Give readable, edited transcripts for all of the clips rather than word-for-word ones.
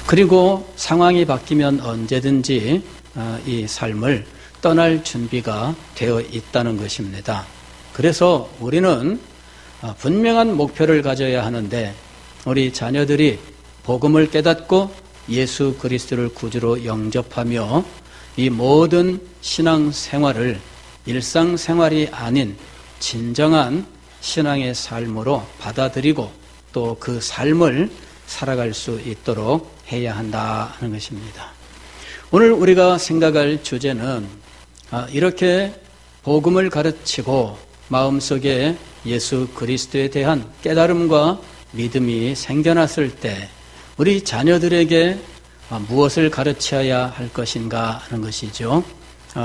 그리고 상황이 바뀌면 언제든지 이 삶을 떠날 준비가 되어 있다는 것입니다. 그래서 우리는 분명한 목표를 가져야 하는데 우리 자녀들이 복음을 깨닫고 예수 그리스도를 구주로 영접하며 이 모든 신앙생활을 일상생활이 아닌 진정한 신앙의 삶으로 받아들이고 또 그 삶을 살아갈 수 있도록 해야 한다 하는 것입니다. 오늘 우리가 생각할 주제는 이렇게 복음을 가르치고 마음속에 예수 그리스도에 대한 깨달음과 믿음이 생겨났을 때 우리 자녀들에게 무엇을 가르쳐야 할 것인가 하는 것이죠.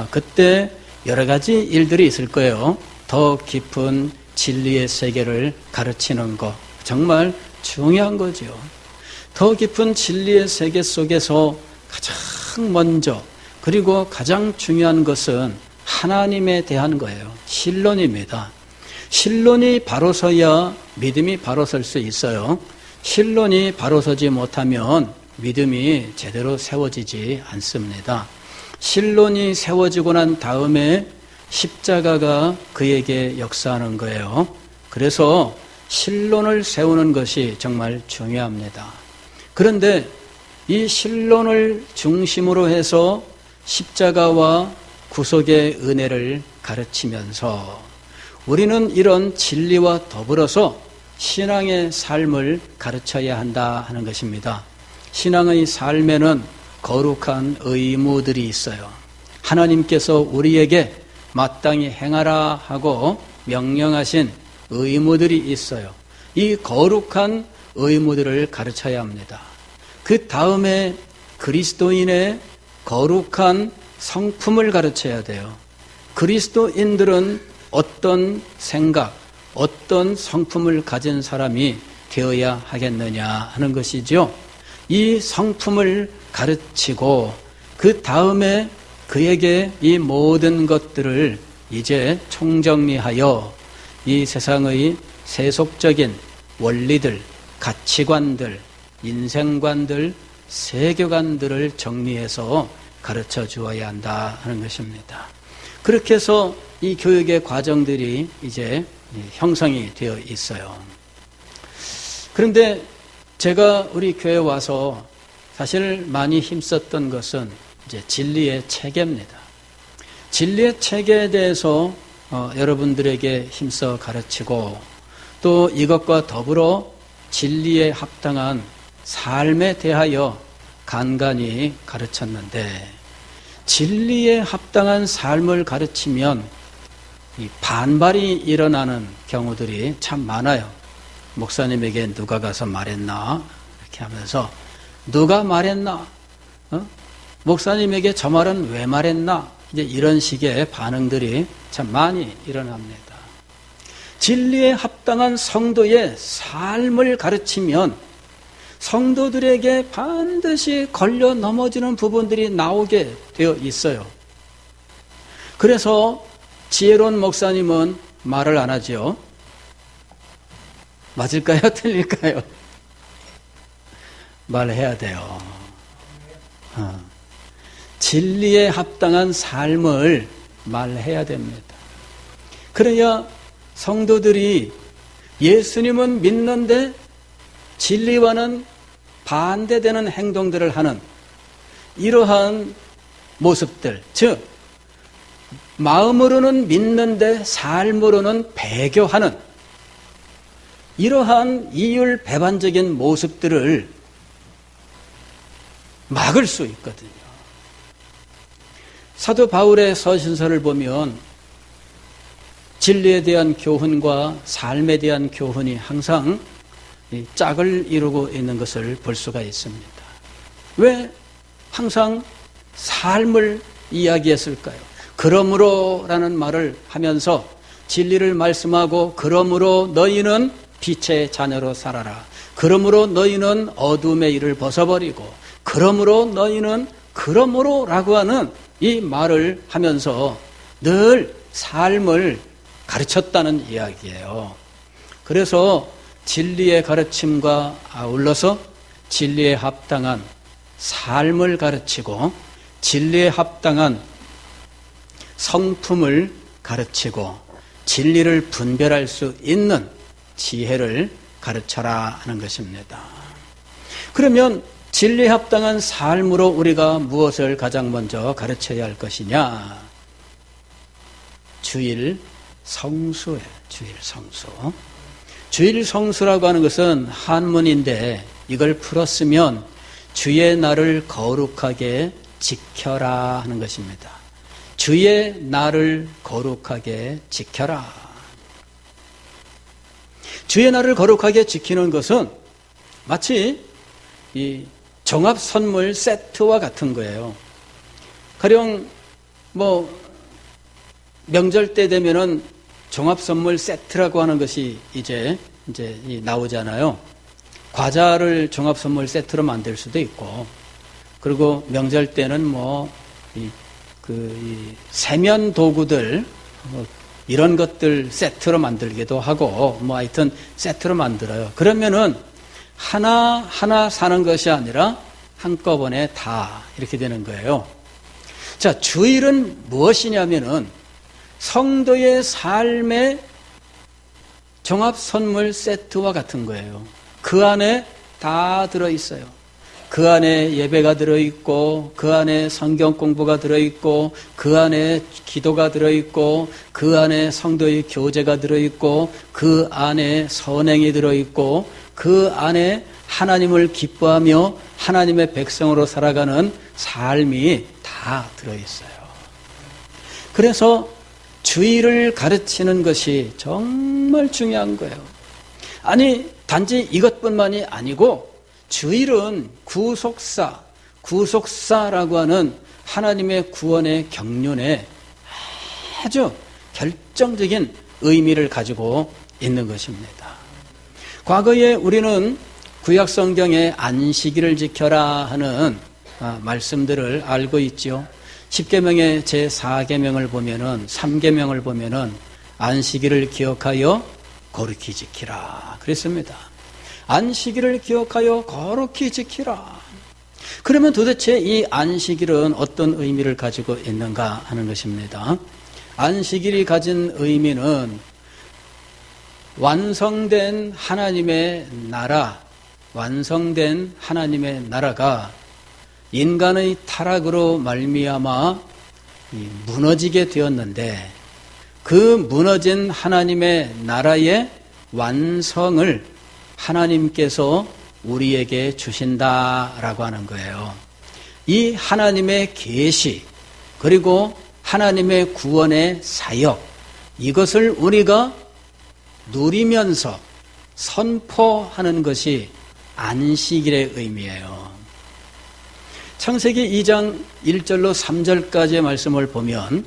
그때 여러 가지 일들이 있을 거예요. 더 깊은 진리의 세계를 가르치는 것 정말 중요한 거죠. 더 깊은 진리의 세계 속에서 가장 먼저 그리고 가장 중요한 것은 하나님에 대한 거예요. 신론입니다. 신론이 바로 서야 믿음이 바로 설 수 있어요. 신론이 바로 서지 못하면 믿음이 제대로 세워지지 않습니다. 신론이 세워지고 난 다음에 십자가가 그에게 역사하는 거예요. 그래서 신론을 세우는 것이 정말 중요합니다. 그런데 이 신론을 중심으로 해서 십자가와 구속의 은혜를 가르치면서 우리는 이런 진리와 더불어서 신앙의 삶을 가르쳐야 한다 하는 것입니다. 신앙의 삶에는 거룩한 의무들이 있어요. 하나님께서 우리에게 마땅히 행하라 하고 명령하신 의무들이 있어요. 이 거룩한 의무들을 가르쳐야 합니다. 그 다음에 그리스도인의 거룩한 성품을 가르쳐야 돼요. 그리스도인들은 어떤 생각, 어떤 성품을 가진 사람이 되어야 하겠느냐 하는 것이죠. 이 성품을 가르치고 그 다음에 그에게 이 모든 것들을 이제 총정리하여 이 세상의 세속적인 원리들, 가치관들, 인생관들, 세계관들을 정리해서 가르쳐 주어야 한다 하는 것입니다. 그렇게 해서 이 교육의 과정들이 이제 형성이 되어 있어요. 그런데 제가 우리 교회에 와서 사실 많이 힘썼던 것은 이제 진리의 체계입니다. 진리의 체계에 대해서 여러분들에게 힘써 가르치고 또 이것과 더불어 진리에 합당한 삶에 대하여 간간히 가르쳤는데 진리에 합당한 삶을 가르치면 이 반발이 일어나는 경우들이 참 많아요. 목사님에게 누가 가서 말했나? 이렇게 하면서 누가 말했나? 목사님에게 저 말은 왜 말했나? 이제 이런 식의 반응들이 참 많이 일어납니다. 진리에 합당한 성도의 삶을 가르치면 성도들에게 반드시 걸려 넘어지는 부분들이 나오게 되어 있어요. 그래서 지혜로운 목사님은 말을 안 하죠. 맞을까요? 틀릴까요? 말해야 돼요. 진리에 합당한 삶을 말해야 됩니다. 그래야 성도들이 예수님은 믿는데 진리와는 반대되는 행동들을 하는 이러한 모습들, 즉 마음으로는 믿는데 삶으로는 배교하는 이러한 이율배반적인 모습들을 막을 수 있거든요. 사도 바울의 서신서를 보면 진리에 대한 교훈과 삶에 대한 교훈이 항상 짝을 이루고 있는 것을 볼 수가 있습니다. 왜 항상 삶을 이야기했을까요? 그러므로라는 말을 하면서 진리를 말씀하고 그러므로 너희는 빛의 자녀로 살아라. 그러므로 너희는 어둠의 일을 벗어버리고 그러므로 너희는 그러므로라고 하는 이 말을 하면서 늘 삶을 가르쳤다는 이야기예요. 그래서 진리의 가르침과 아울러서 진리에 합당한 삶을 가르치고 진리에 합당한 성품을 가르치고 진리를 분별할 수 있는 지혜를 가르쳐라 하는 것입니다. 그러면 진리에 합당한 삶으로 우리가 무엇을 가장 먼저 가르쳐야 할 것이냐? 주일 성수예요. 주일 성수. 주일 성수라고 하는 것은 한문인데 이걸 풀었으면 주의 날을 거룩하게 지켜라 하는 것입니다. 주의 날을 거룩하게 지켜라. 주의 날을 거룩하게 지키는 것은 마치 이 종합 선물 세트와 같은 거예요. 가령 명절 때 되면은 종합 선물 세트라고 하는 것이 이제 나오잖아요. 과자를 종합 선물 세트로 만들 수도 있고, 그리고 명절 때는 세면 도구들 이런 것들 세트로 만들기도 하고, 하여튼 세트로 만들어요. 그러면은 하나하나 사는 것이 아니라 한꺼번에 다 이렇게 되는 거예요. 자, 주일은 무엇이냐면은 성도의 삶의 종합 선물 세트와 같은 거예요. 그 안에 다 들어있어요. 그 안에 예배가 들어있고, 그 안에 성경 공부가 들어있고, 그 안에 기도가 들어있고, 그 안에 성도의 교제가 들어있고, 그 안에 선행이 들어있고, 그 안에 하나님을 기뻐하며 하나님의 백성으로 살아가는 삶이 다 들어있어요. 그래서 주일을 가르치는 것이 정말 중요한 거예요. 아니, 단지 이것뿐만이 아니고 주일은 구속사라고 하는 하나님의 구원의 경륜에 아주 결정적인 의미를 가지고 있는 것입니다. 과거에 우리는 구약 성경에 안식일을 지켜라 하는 말씀들을 알고 있죠. 10계명의 제4계명을 보면은 3계명을 보면은 안식일을 기억하여 거룩히 지키라 그랬습니다. 안식일을 기억하여 거룩히 지키라. 그러면 도대체 이 안식일은 어떤 의미를 가지고 있는가 하는 것입니다. 안식일이 가진 의미는 완성된 하나님의 나라가 인간의 타락으로 말미암아 무너지게 되었는데, 그 무너진 하나님의 나라의 완성을 하나님께서 우리에게 주신다라고 하는 거예요. 이 하나님의 계시, 그리고 하나님의 구원의 사역, 이것을 우리가 누리면서 선포하는 것이 안식일의 의미예요. 창세기 2장 1절로 3절까지의 말씀을 보면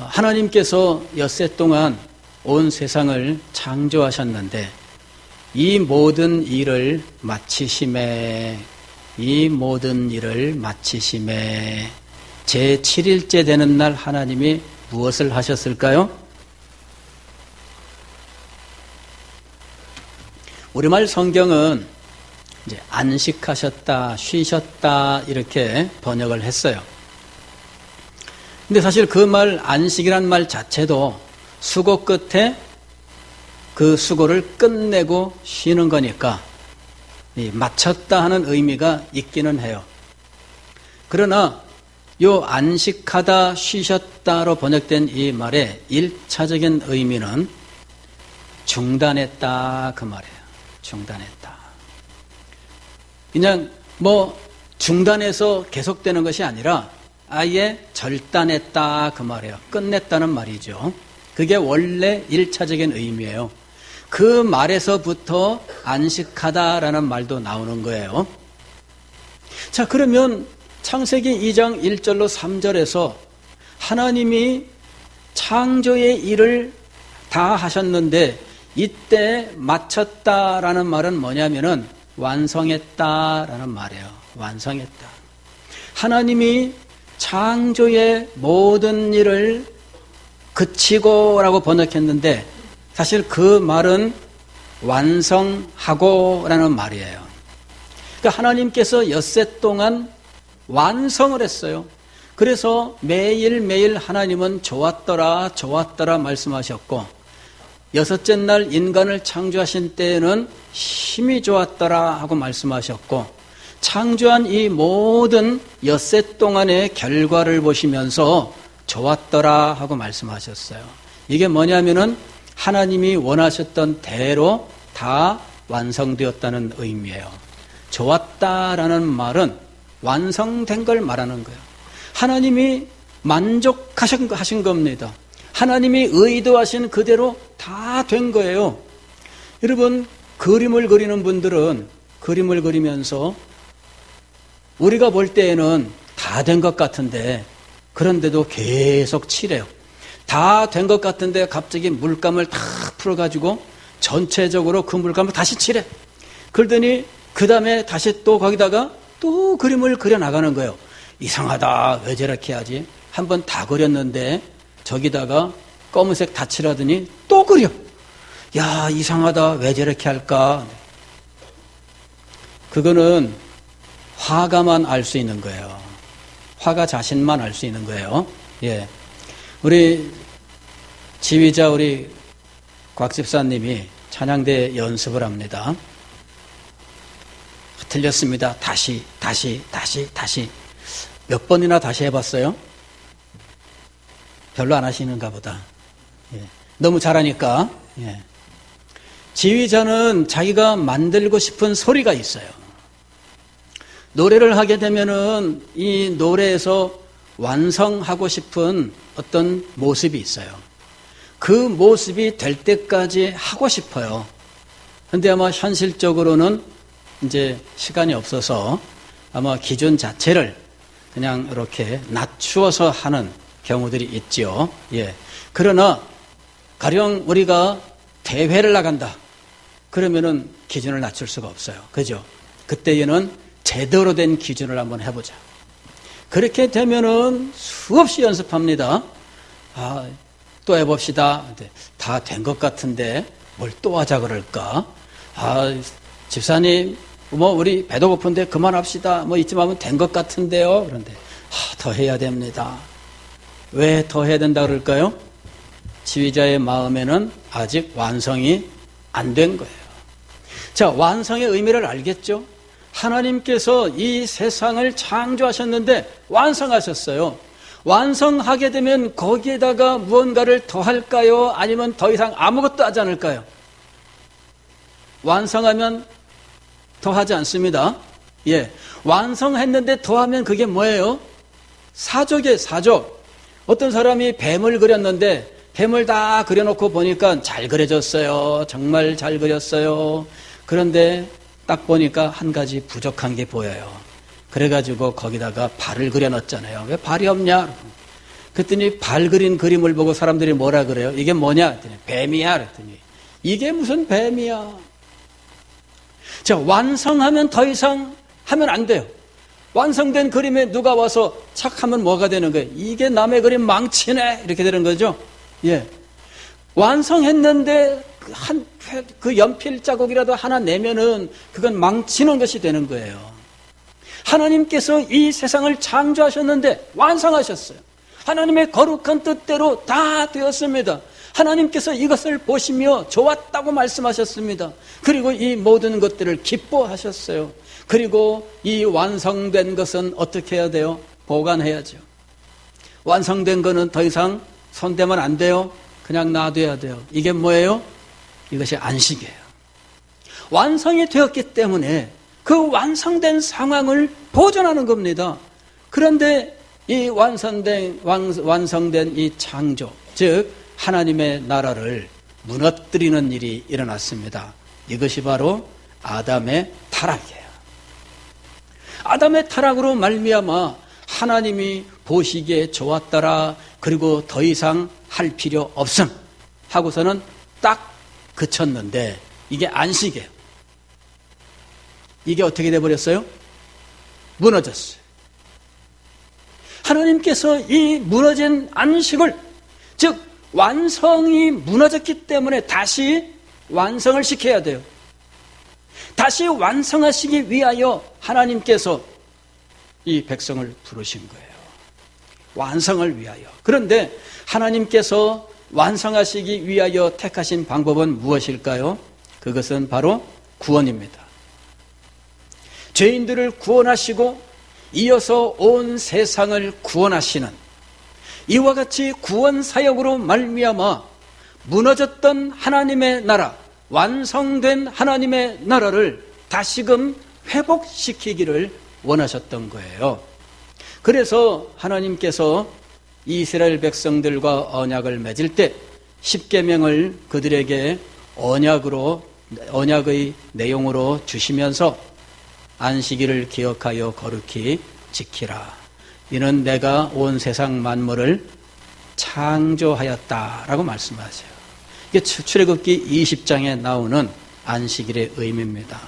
하나님께서 엿새 동안 온 세상을 창조하셨는데 이 모든 일을 마치심에 제7일째 되는 날 하나님이 무엇을 하셨을까요? 우리말 성경은 이제 안식하셨다, 쉬셨다 이렇게 번역을 했어요. 근데 사실 그 말 안식이란 말 자체도 수고 끝에 그 수고를 끝내고 쉬는 거니까 마쳤다 하는 의미가 있기는 해요. 그러나 요 안식하다, 쉬셨다로 번역된 이 말의 1차적인 의미는 중단했다 그 말이에요. 중단했다. 그냥 중단해서 계속되는 것이 아니라 아예 절단했다 그 말이에요. 끝냈다는 말이죠. 그게 원래 1차적인 의미예요. 그 말에서부터 안식하다라는 말도 나오는 거예요. 자, 그러면 창세기 2장 1절로 3절에서 하나님이 창조의 일을 다 하셨는데 이때 마쳤다라는 말은 뭐냐면은 완성했다라는 말이에요. 완성했다. 하나님이 창조의 모든 일을 그치고라고 번역했는데 사실 그 말은 완성하고라는 말이에요. 하나님께서 엿새 동안 완성을 했어요. 그래서 매일매일 하나님은 좋았더라 좋았더라 말씀하셨고, 여섯째 날 인간을 창조하신 때에는 힘이 좋았더라 하고 말씀하셨고, 창조한 이 모든 엿새 동안의 결과를 보시면서 좋았더라 하고 말씀하셨어요. 이게 뭐냐면은 하나님이 원하셨던 대로 다 완성되었다는 의미예요. 좋았다라는 말은 완성된 걸 말하는 거예요. 하나님이 만족하신 겁니다. 하나님이 의도하신 그대로 다 된 거예요. 여러분, 그림을 그리는 분들은 그림을 그리면서 우리가 볼 때에는 다 된 것 같은데, 그런데도 계속 칠해요. 다 된 것 같은데 갑자기 물감을 다 풀어가지고 전체적으로 그 물감을 다시 칠해. 그러더니 그 다음에 다시 또 거기다가 또 그림을 그려나가는 거예요. 이상하다, 왜 저렇게 하지? 한번 다 그렸는데 저기다가 검은색 다 칠하더니 또 그려. 야, 이상하다, 왜 저렇게 할까? 그거는 화가만 알 수 있는 거예요. 화가 자신만 알 수 있는 거예요. 예. 우리 지휘자 우리 곽 집사님이 찬양대 연습을 합니다. 틀렸습니다. 다시. 몇 번이나 다시 해봤어요? 별로 안 하시는가 보다. 예. 너무 잘하니까. 예. 지휘자는 자기가 만들고 싶은 소리가 있어요. 노래를 하게 되면은 이 노래에서 완성하고 싶은 어떤 모습이 있어요. 그 모습이 될 때까지 하고 싶어요. 근데 아마 현실적으로는 이제 시간이 없어서 아마 기준 자체를 그냥 이렇게 낮추어서 하는 경우들이 있죠. 예. 그러나 가령 우리가 대회를 나간다. 그러면은 기준을 낮출 수가 없어요. 그죠? 그때에는 제대로 된 기준을 한번 해보자. 그렇게 되면은 수없이 연습합니다. 아, 또 해봅시다. 다 된 것 같은데 뭘 또 하자 그럴까? 아, 집사님, 뭐 우리 배도 고픈데 그만합시다. 뭐 이쯤 하면 된 것 같은데요. 그런데 더 해야 됩니다. 왜 더 해야 된다 그럴까요? 지휘자의 마음에는 아직 완성이 안 된 거예요. 자, 완성의 의미를 알겠죠? 하나님께서 이 세상을 창조하셨는데 완성하셨어요. 완성하게 되면 거기에다가 무언가를 더 할까요? 아니면 더 이상 아무것도 하지 않을까요? 완성하면 더 하지 않습니다. 예. 완성했는데 더 하면 그게 뭐예요? 사족이에요, 사족. 어떤 사람이 뱀을 그렸는데 뱀을 다 그려놓고 보니까 잘 그려졌어요. 정말 잘 그렸어요. 그런데 딱 보니까 한 가지 부족한 게 보여요. 그래가지고 거기다가 발을 그려놨잖아요. 왜 발이 없냐? 그랬더니 발 그린 그림을 보고 사람들이 뭐라 그래요? 이게 뭐냐? 그랬더니 뱀이야. 그랬더니 이게 무슨 뱀이야? 자, 완성하면 더 이상 하면 안 돼요. 완성된 그림에 누가 와서 착하면 뭐가 되는 거예요? 이게 남의 그림 망치네. 이렇게 되는 거죠. 예. 완성했는데 그 연필 자국이라도 하나 내면은 그건 망치는 것이 되는 거예요. 하나님께서 이 세상을 창조하셨는데 완성하셨어요. 하나님의 거룩한 뜻대로 다 되었습니다. 하나님께서 이것을 보시며 좋았다고 말씀하셨습니다. 그리고 이 모든 것들을 기뻐하셨어요. 그리고 이 완성된 것은 어떻게 해야 돼요? 보관해야죠. 완성된 거는 더 이상 손대면 안 돼요. 그냥 놔둬야 돼요. 이게 뭐예요? 이것이 안식이에요. 완성이 되었기 때문에 그 완성된 상황을 보존하는 겁니다. 그런데 이 완성된 이 창조, 즉 하나님의 나라를 무너뜨리는 일이 일어났습니다. 이것이 바로 아담의 타락이에요. 아담의 타락으로 말미암아 하나님이 보시기에 좋았더라. 그리고 더 이상 할 필요 없음 하고서는 딱 그쳤는데 이게 안식이에요. 이게 어떻게 돼버렸어요? 무너졌어요. 하나님께서 이 무너진 안식을, 즉 완성이 무너졌기 때문에 다시 완성을 시켜야 돼요. 다시 완성하시기 위하여 하나님께서 이 백성을 부르신 거예요. 완성을 위하여. 그런데 하나님께서 완성하시기 위하여 택하신 방법은 무엇일까요? 그것은 바로 구원입니다. 죄인들을 구원하시고 이어서 온 세상을 구원하시는 이와 같이 구원 사역으로 말미암아 무너졌던 하나님의 나라, 완성된 하나님의 나라를 다시금 회복시키기를 원하셨던 거예요. 그래서 하나님께서 이스라엘 백성들과 언약을 맺을 때 십계명을 그들에게 언약의 내용으로 주시면서 안식일을 기억하여 거룩히 지키라. 이는 내가 온 세상 만물을 창조하였다라고 말씀하세요. 이게 출애굽기 20장에 나오는 안식일의 의미입니다.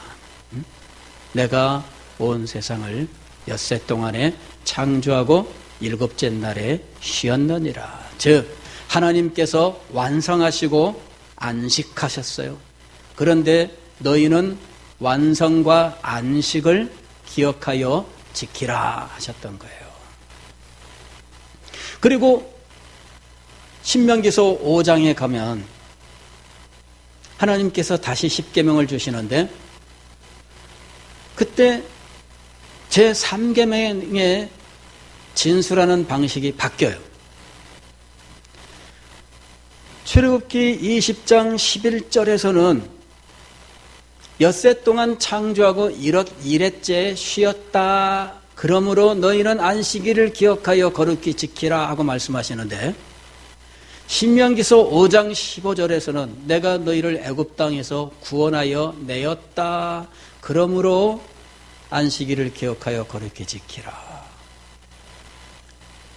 내가 온 세상을 엿새 동안에 창조하고 일곱째 날에 쉬었느니라. 즉 하나님께서 완성하시고 안식하셨어요. 그런데 너희는 완성과 안식을 기억하여 지키라 하셨던 거예요. 그리고 신명기서 5장에 가면 하나님께서 다시 십계명을 주시는데 그때 제3계명의 진술하는 방식이 바뀌어요. 출애굽기 20장 11절에서는 엿새 동안 창조하고 일회째에 쉬었다. 그러므로 너희는 안식일을 기억하여 거룩히 지키라 하고 말씀하시는데 신명기서 5장 15절에서는 내가 너희를 애굽 땅에서 구원하여 내었다. 그러므로 안식일을 기억하여 거룩히 지키라.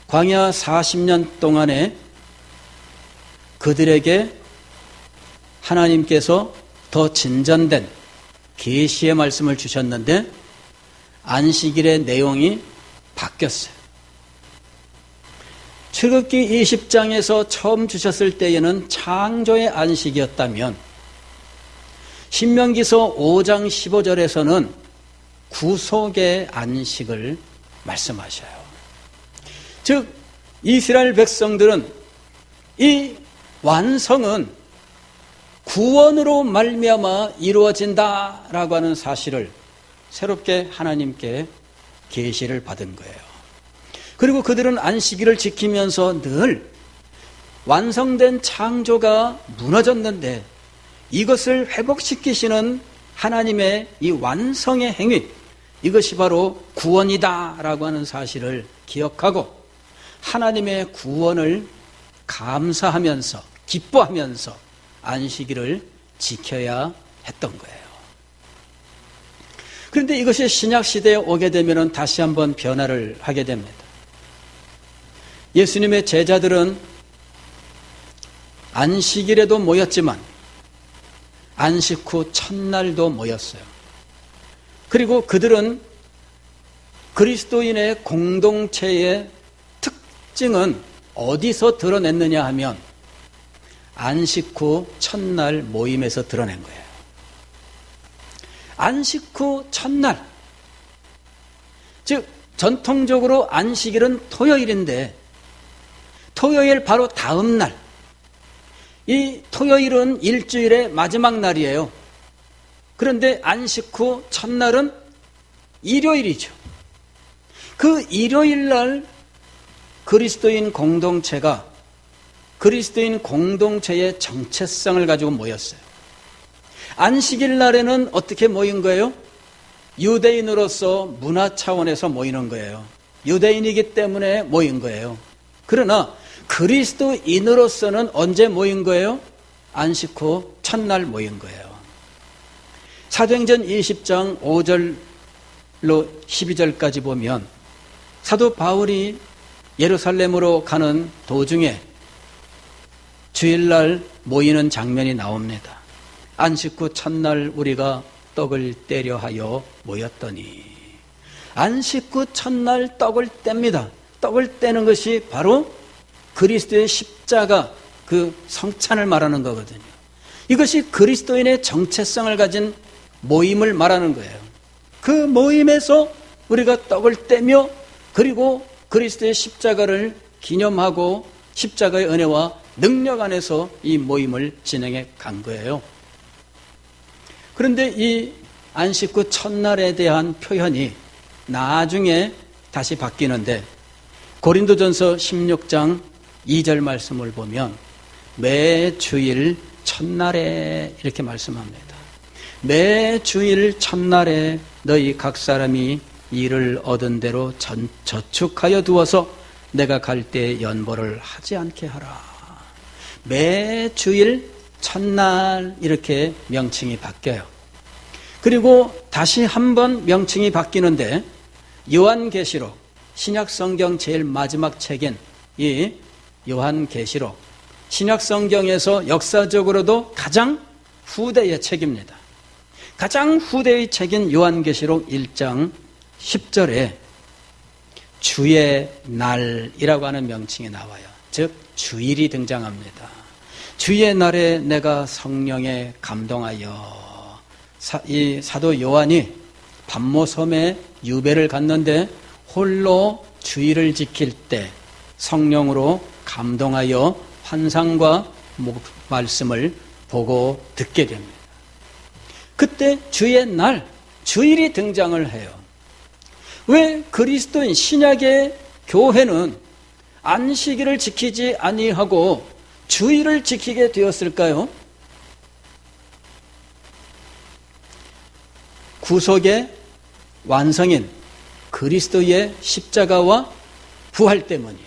광야 40년 동안에 그들에게 하나님께서 더 진전된 계시의 말씀을 주셨는데 안식일의 내용이 바뀌었어요. 출애굽기 20장에서 처음 주셨을 때에는 창조의 안식이었다면 신명기서 5장 15절에서는 구속의 안식을 말씀하셔요. 즉 이스라엘 백성들은 이 완성은 구원으로 말미암아 이루어진다라고 하는 사실을 새롭게 하나님께 계시를 받은 거예요. 그리고 그들은 안식일을 지키면서 늘 완성된 창조가 무너졌는데 이것을 회복시키시는 하나님의 이 완성의 행위, 이것이 바로 구원이다라고 하는 사실을 기억하고 하나님의 구원을 감사하면서 기뻐하면서 안식일을 지켜야 했던 거예요. 그런데 이것이 신약 시대에 오게 되면 다시 한번 변화를 하게 됩니다. 예수님의 제자들은 안식일에도 모였지만 안식 후 첫날도 모였어요. 그리고 그들은 그리스도인의 공동체의 특징은 어디서 드러냈느냐 하면 안식 후 첫날 모임에서 드러낸 거예요. 안식 후 첫날, 즉 전통적으로 안식일은 토요일인데 토요일 바로 다음 날, 이 토요일은 일주일의 마지막 날이에요. 그런데 안식 후 첫날은 일요일이죠. 그 일요일 날 그리스도인 공동체가 그리스도인 공동체의 정체성을 가지고 모였어요. 안식일 날에는 어떻게 모인 거예요? 유대인으로서 문화 차원에서 모이는 거예요. 유대인이기 때문에 모인 거예요. 그러나 그리스도인으로서는 언제 모인 거예요? 안식 후 첫날 모인 거예요. 사도행전 20장 5절로 12절까지 보면 사도 바울이 예루살렘으로 가는 도중에 주일날 모이는 장면이 나옵니다. 안식 후 첫날 우리가 떡을 떼려 하여 모였더니, 안식 후 첫날 떡을 뗍니다. 떡을 떼는 것이 바로 그리스도의 십자가, 그 성찬을 말하는 거거든요. 이것이 그리스도인의 정체성을 가진 모임을 말하는 거예요. 그 모임에서 우리가 떡을 떼며 그리고 그리스도의 십자가를 기념하고 십자가의 은혜와 능력 안에서 이 모임을 진행해 간 거예요. 그런데 이 안식 후 첫날에 대한 표현이 나중에 다시 바뀌는데 고린도전서 16장 2절 말씀을 보면 매 주일 첫날에 이렇게 말씀합니다. 매 주일 첫날에 너희 각 사람이 일을 얻은 대로 저축하여 두어서 내가 갈 때 연보를 하지 않게 하라. 매 주일 첫날 이렇게 명칭이 바뀌어요. 그리고 다시 한번 명칭이 바뀌는데 요한계시록, 신약성경 제일 마지막 책인 이 요한계시록, 신약성경에서 역사적으로도 가장 후대의 책입니다. 가장 후대의 책인 요한계시록 1장 10절에 주의 날이라고 하는 명칭이 나와요. 즉 주일이 등장합니다. 주의 날에 내가 성령에 감동하여, 이 사도 요한이 밤모섬에 유배를 갔는데 홀로 주일을 지킬 때 성령으로 감동하여 환상과 말씀을 보고 듣게 됩니다. 그때 주의 날, 주일이 등장을 해요. 왜 그리스도인 신약의 교회는 안식일을 지키지 아니하고 주일을 지키게 되었을까요? 구속의 완성인 그리스도의 십자가와 부활 때문이에요.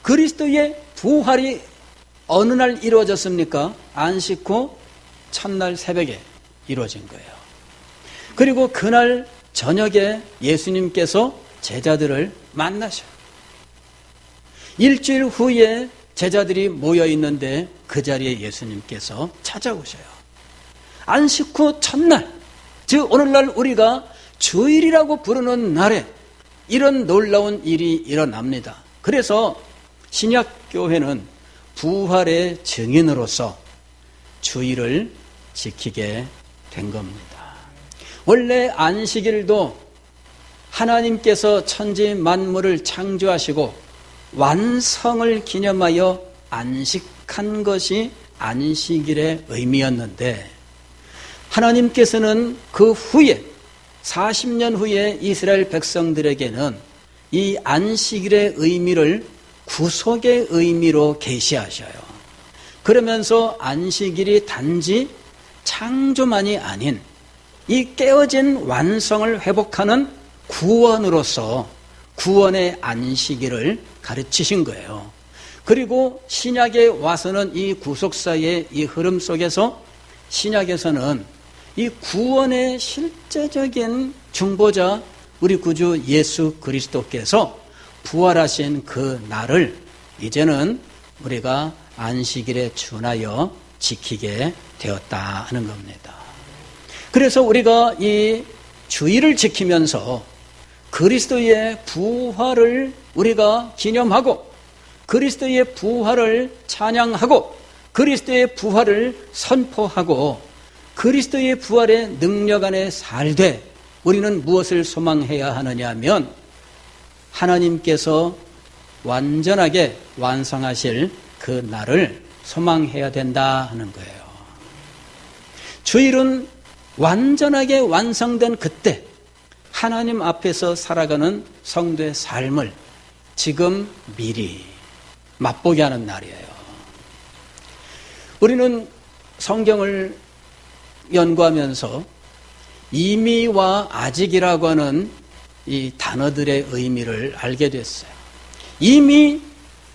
그리스도의 부활이 어느 날 이루어졌습니까? 안식 후 첫날 새벽에 이루어진 거예요. 그리고 그날 저녁에 예수님께서 제자들을 만나셔요. 일주일 후에 제자들이 모여 있는데 그 자리에 예수님께서 찾아오셔요. 안식 후 첫날, 즉 오늘날 우리가 주일이라고 부르는 날에 이런 놀라운 일이 일어납니다. 그래서 신약교회는 부활의 증인으로서 주일을 지키게 된 겁니다. 원래 안식일도 하나님께서 천지 만물을 창조하시고 완성을 기념하여 안식한 것이 안식일의 의미였는데 하나님께서는 그 후에 40년 후에 이스라엘 백성들에게는 이 안식일의 의미를 구속의 의미로 계시하셔요. 그러면서 안식일이 단지 창조만이 아닌 이 깨어진 완성을 회복하는 구원으로서 구원의 안식일을 가르치신 거예요. 그리고 신약에 와서는 이 구속사의 이 흐름 속에서 신약에서는 이 구원의 실제적인 중보자 우리 구주 예수 그리스도께서 부활하신 그 날을 이제는 우리가 안식일에 준하여 지키게 되었다 하는 겁니다. 그래서 우리가 이 주일을 지키면서 그리스도의 부활을 우리가 기념하고 그리스도의 부활을 찬양하고 그리스도의 부활을 선포하고 그리스도의 부활의 능력 안에 살되 우리는 무엇을 소망해야 하느냐 하면 하나님께서 완전하게 완성하실 그 날을 소망해야 된다 하는 거예요. 주일은 완전하게 완성된 그때 하나님 앞에서 살아가는 성도의 삶을 지금 미리 맛보게 하는 날이에요. 우리는 성경을 연구하면서 이미와 아직이라고 하는 이 단어들의 의미를 알게 됐어요. 이미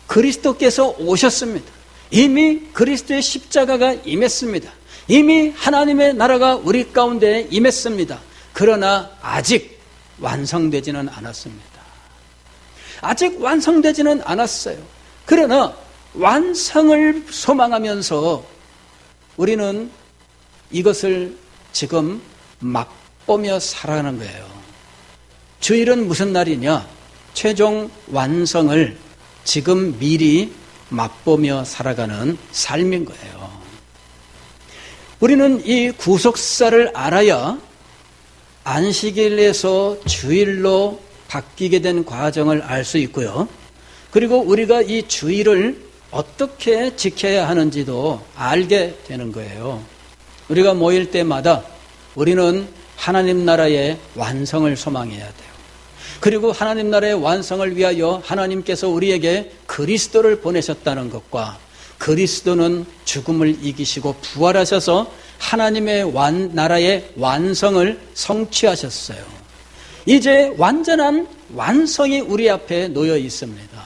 그리스도께서 오셨습니다. 이미 그리스도의 십자가가 임했습니다. 이미 하나님의 나라가 우리 가운데 임했습니다. 그러나 아직 완성되지는 않았습니다. 아직 완성되지는 않았어요. 그러나 완성을 소망하면서 우리는 이것을 지금 맛보며 살아가는 거예요. 주일은 무슨 날이냐? 최종 완성을 지금 미리 맛보며 살아가는 삶인 거예요. 우리는 이 구속사를 알아야 안식일에서 주일로 바뀌게 된 과정을 알 수 있고요. 그리고 우리가 이 주일을 어떻게 지켜야 하는지도 알게 되는 거예요. 우리가 모일 때마다 우리는 하나님 나라의 완성을 소망해야 돼요. 그리고 하나님 나라의 완성을 위하여 하나님께서 우리에게 그리스도를 보내셨다는 것과 그리스도는 죽음을 이기시고 부활하셔서 하나님의 나라의 완성을 성취하셨어요. 이제 완전한 완성이 우리 앞에 놓여 있습니다.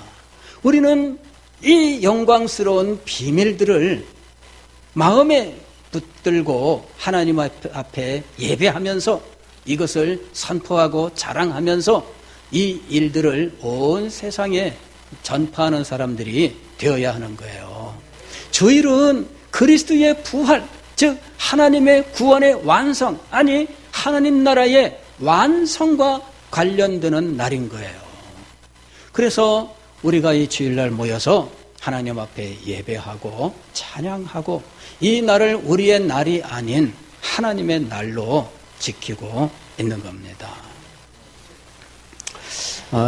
우리는 이 영광스러운 비밀들을 마음에 붙들고 하나님 앞에 예배하면서 이것을 선포하고 자랑하면서 이 일들을 온 세상에 전파하는 사람들이 되어야 하는 거예요. 주일은 그리스도의 부활, 즉 하나님의 구원의 완성, 아니 하나님 나라의 완성과 관련되는 날인 거예요. 그래서 우리가 이 주일날 모여서 하나님 앞에 예배하고 찬양하고 이 날을 우리의 날이 아닌 하나님의 날로 지키고 있는 겁니다.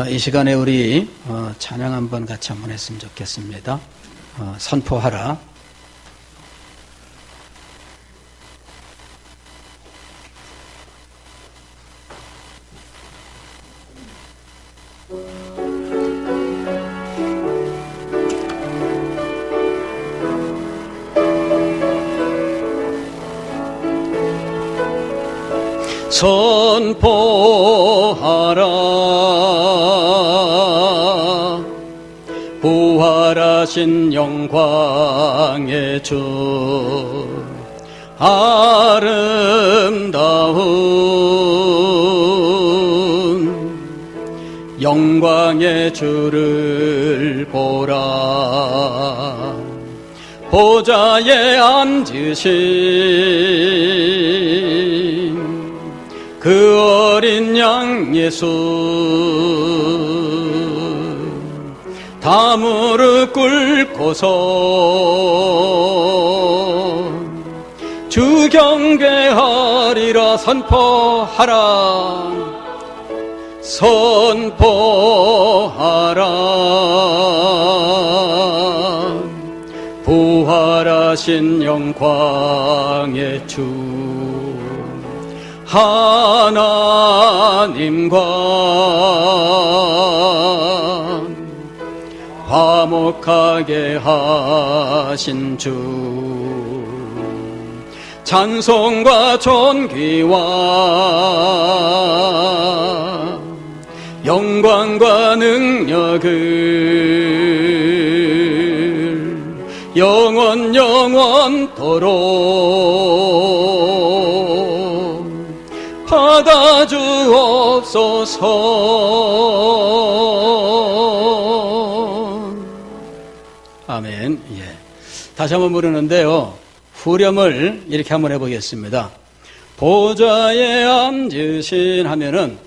이 시간에 우리 찬양 한번 같이 한번 했으면 좋겠습니다. 선포하라. 선포하라. 부활하신 영광의 주 아름다운 영광의 주를 보라. 보좌에 앉으신 그 어린 양 예수 다 무릎 꿇고서 주 경배하리라. 선포하라. 선포하라. 부활하신 영광의 주 하나님과 화목하게 하신 주 찬송과 존귀와 영광과 능력을 영원토록 받아주옵소서. 아멘. 예. 다시 한번 부르는데요. 후렴을 이렇게 한번 해보겠습니다. 보좌에 앉으신 하면은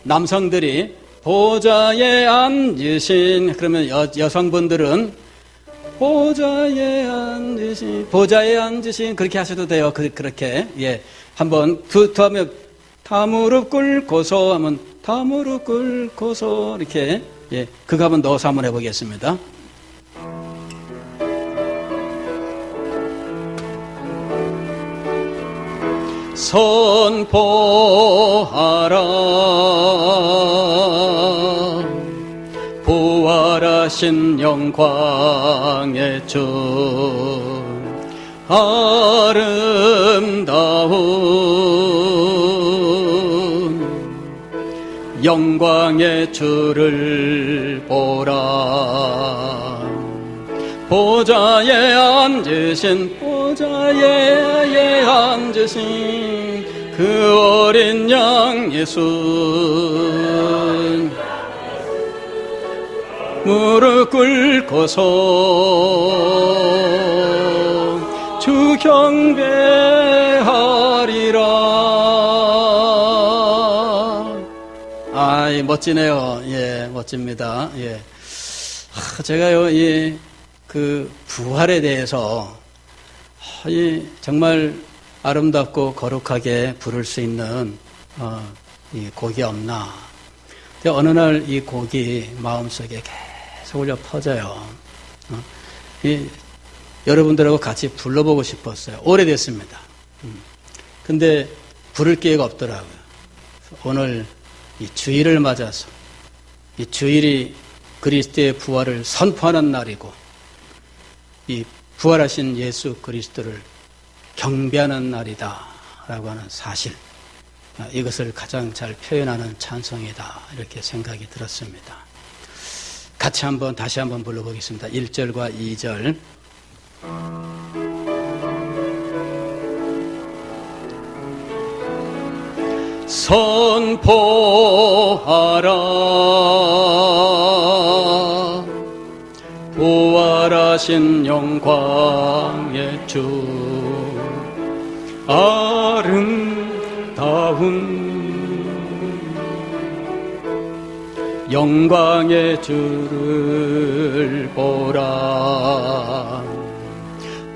남성들이 보좌에 앉으신, 그러면 여성분들은 보좌에 앉으신 그렇게 하셔도 돼요. 그렇게. 예. 한번 두 하면 다 무릎 꿇고서 하면 다 무릎 꿇고서 이렇게. 예. 그거 한번 넣어서 한번 해보겠습니다. 선포하라. 부활하신 영광의 주 아름다운 영광의 주를 보라. 보좌에 앉으신 그 어린 양 예수 무릎 꿇고서 주 경배하리라. 아이, 멋지네요. 예, 멋집니다. 예. 제가요, 그 부활에 대해서 정말 아름답고 거룩하게 부를 수 있는 이 곡이 없나. 근데 어느 날 이 곡이 마음속에 계속 울려 퍼져요. 여러분들하고 같이 불러보고 싶었어요. 오래됐습니다. 근데 부를 기회가 없더라고요. 오늘 이 주일을 맞아서 이 주일이 그리스도의 부활을 선포하는 날이고 이 부활하신 예수 그리스도를 경배하는 날이다라고 하는 사실, 이것을 가장 잘 표현하는 찬송이다 이렇게 생각이 들었습니다. 같이 다시 한번 불러보겠습니다. 1절과 2절. 선포하라 부활하신 영광의 주 아름다운 영광의 주를 보라.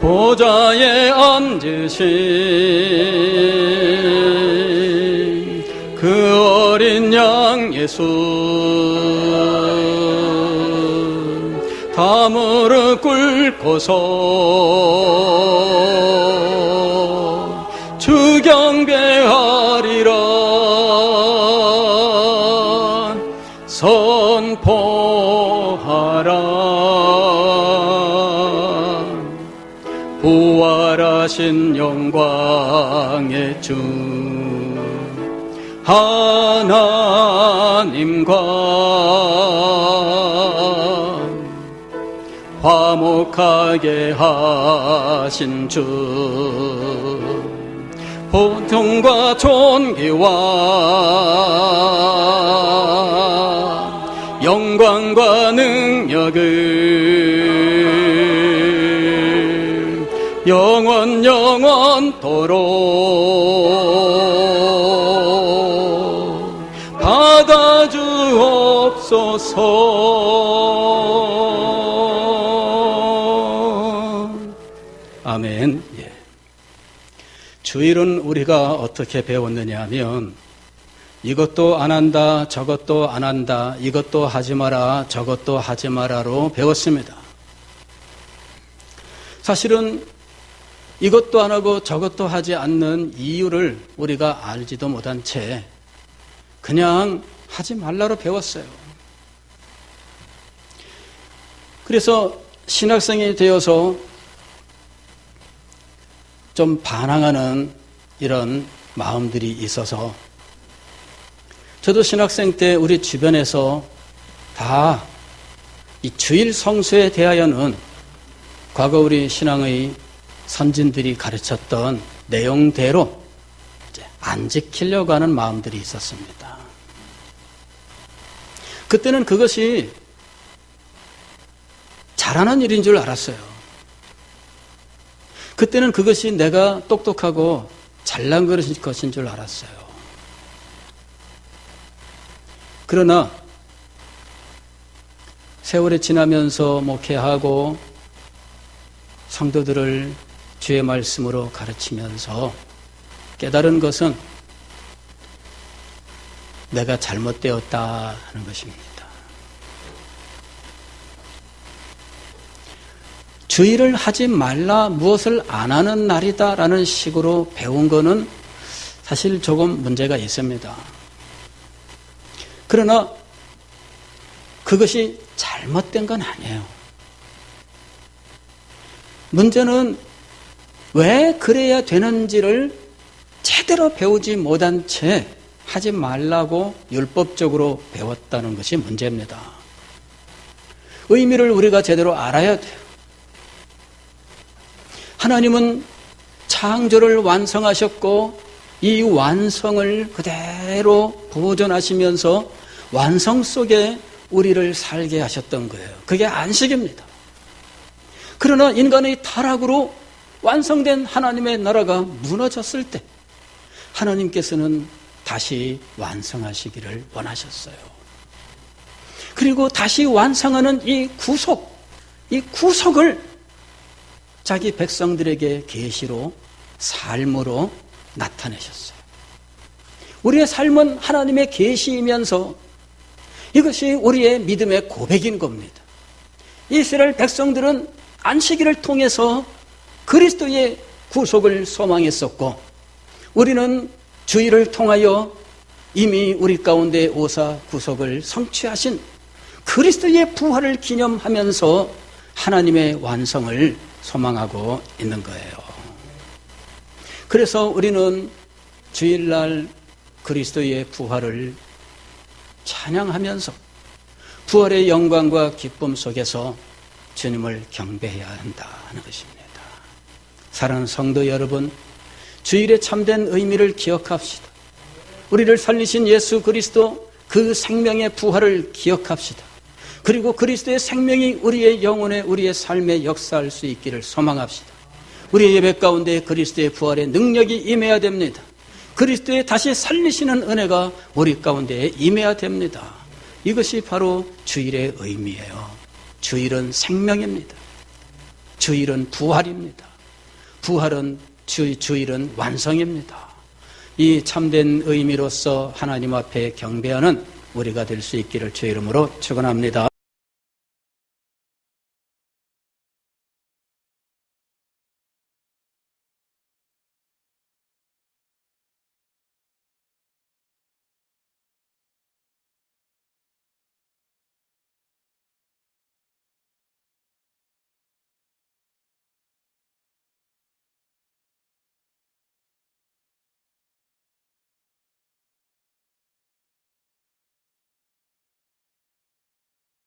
보좌에 앉으신 그 어린 양 예수 다 무릎 꿇고서 주 경배하리라. 선포하라 부활하신 영광의 주 하나님과 화목하게 하신 주 보통과 존귀와 영광과 능력을 영원토록 받아주옵소서. 아멘. 예. 주일은 우리가 어떻게 배웠느냐 하면 이것도 안 한다, 저것도 안 한다, 이것도 하지 마라, 저것도 하지 마라로 배웠습니다. 사실은 이것도 안 하고 저것도 하지 않는 이유를 우리가 알지도 못한 채 그냥 하지 말라로 배웠어요. 그래서 신학생이 되어서 좀 반항하는 이런 마음들이 있어서 저도 신학생 때 우리 주변에서 다 이 주일 성수에 대하여는 과거 우리 신앙의 선진들이 가르쳤던 내용대로 이제 안 지키려고 하는 마음들이 있었습니다. 그때는 그것이 잘하는 일인 줄 알았어요. 그때는 그것이 내가 똑똑하고 잘난 것인 줄 알았어요. 그러나 세월이 지나면서 목회하고 성도들을 주의 말씀으로 가르치면서 깨달은 것은 내가 잘못되었다 하는 것입니다. 주의를 하지 말라, 무엇을 안 하는 날이다라는 식으로 배운 거는 사실 조금 문제가 있습니다. 그러나 그것이 잘못된 건 아니에요. 문제는 왜 그래야 되는지를 제대로 배우지 못한 채 하지 말라고 율법적으로 배웠다는 것이 문제입니다. 의미를 우리가 제대로 알아야 돼요. 하나님은 창조를 완성하셨고 이 완성을 그대로 보존하시면서 완성 속에 우리를 살게 하셨던 거예요. 그게 안식입니다. 그러나 인간의 타락으로 완성된 하나님의 나라가 무너졌을 때 하나님께서는 다시 완성하시기를 원하셨어요. 그리고 다시 완성하는 이 구속을 자기 백성들에게 계시로 삶으로 나타내셨어요. 우리의 삶은 하나님의 계시이면서 이것이 우리의 믿음의 고백인 겁니다. 이스라엘 백성들은 안식일을 통해서 그리스도의 구속을 소망했었고 우리는 주일을 통하여 이미 우리 가운데 오사 구속을 성취하신 그리스도의 부활을 기념하면서 하나님의 완성을 소망하고 있는 거예요. 그래서 우리는 주일날 그리스도의 부활을 찬양하면서 부활의 영광과 기쁨 속에서 주님을 경배해야 한다는 것입니다. 사랑하는 성도 여러분, 주일의 참된 의미를 기억합시다. 우리를 살리신 예수 그리스도 그 생명의 부활을 기억합시다. 그리고 그리스도의 생명이 우리의 영혼에 우리의 삶에 역사할 수 있기를 소망합시다. 우리의 예배 가운데 그리스도의 부활의 능력이 임해야 됩니다. 그리스도의 다시 살리시는 은혜가 우리 가운데 임해야 됩니다. 이것이 바로 주일의 의미예요. 주일은 생명입니다. 주일은 부활입니다. 부활은 주일은 완성입니다. 이 참된 의미로서 하나님 앞에 경배하는 우리가 될 수 있기를 주의 이름으로 축원합니다.